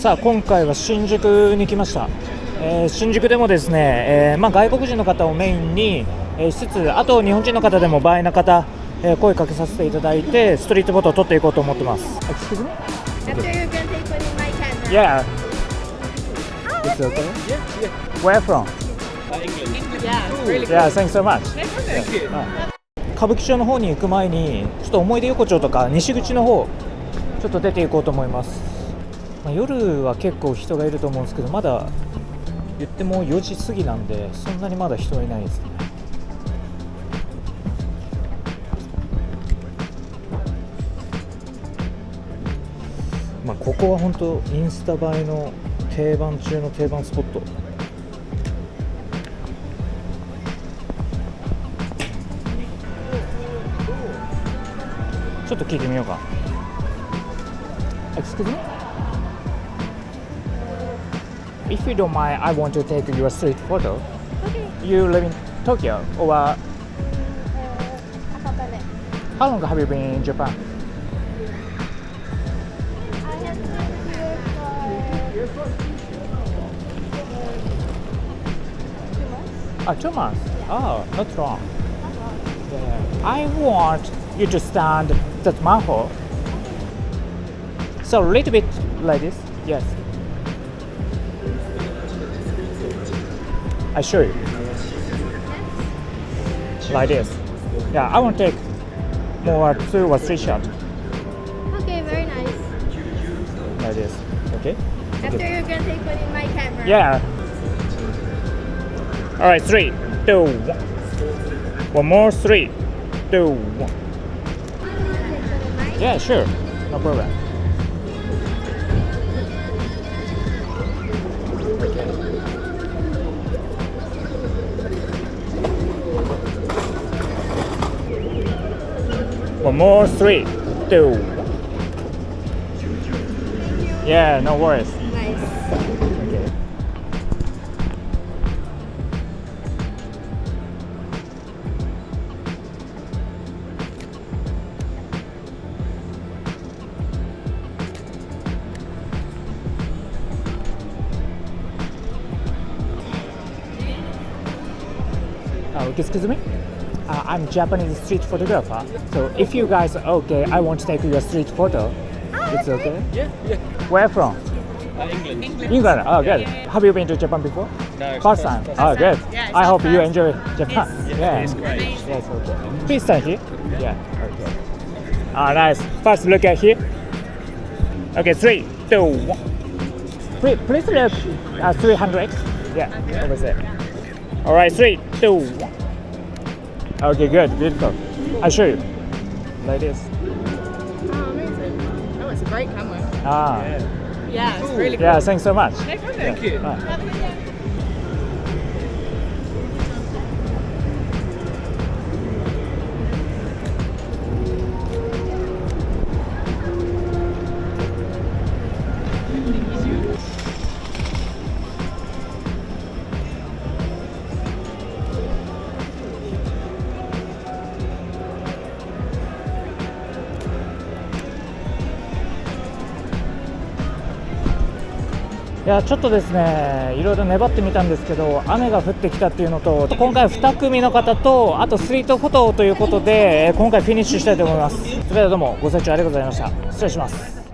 さあ今回は新宿に来ました。新宿でもですね、外国人の方をメインに、しつつ、あと日本人の方でも場合な方、声かけさせていただいてストリートフォトを撮っていこうと思ってます。Excuse me? After you're gonna take one in my camera. Yeah. It's okay? Yeah. Where from? England. Yeah, Cool. really cool. Yeah, thanks so much. Thank you. 歌舞伎町の方に行く前にちょっと思い出横丁とか西口の方ちょっと出ていこうと思います。夜は結構人がいると思うんですけど、まだ言っても4時過ぎなんでそんなにまだ人はいないですね。ここは本当インスタ映えの定番中の定番スポット。ちょっと聞いてみようか。Excuse me? If you don't mind, I want to take your street photo. Okay. You live in Tokyo or Akabane. how long have you been in Japan? I have been here for 2 months. 2 months? Yeah. Oh, not long. Not long. Yeah. I want you to stand that manhole. So a little bit like this. Yes. I show you. Like this. Yeah, I want to take more 2 or 3 shots. Okay, very nice. Like this. Okay? After you're gonna take one in my camera. Yeah. Alright, 3, 2, 1. One more, 3, 2, 1. Yeah, sure. No problem. One more, 3, 2, 1. Yeah, no worries. Nice. Okay. 'Excuse me? I'm Japanese street photographer. So if you guys are okay, I want to take your street photo. It's okay? Yeah. Where from? England. England. Oh, good. Have you been to Japan before? No. First time. Oh, good. Yeah, it's I our hope you first. enjoy Japan. Yeah, it's great. Yes, okay. Please stand here. Yeah. Okay. Nice. First look at here. Okay, 3, 2, 1. Please look 300. Yeah, over there. All right, 3, 2, 1. Okay, good, beautiful. I'll show you. Like this. Oh, amazing. Oh, it's a great camera. Yeah, it's really cool. Yeah, thanks so much. Thank you. Bye. Have a good day. いやちょっとですね、いろいろ粘ってみたんですけど、雨が降ってきたっていうのと、今回2組の方と、あとストリートフォトということで、今回フィニッシュしたいと思います。それではどうもご清聴ありがとうございました。失礼します。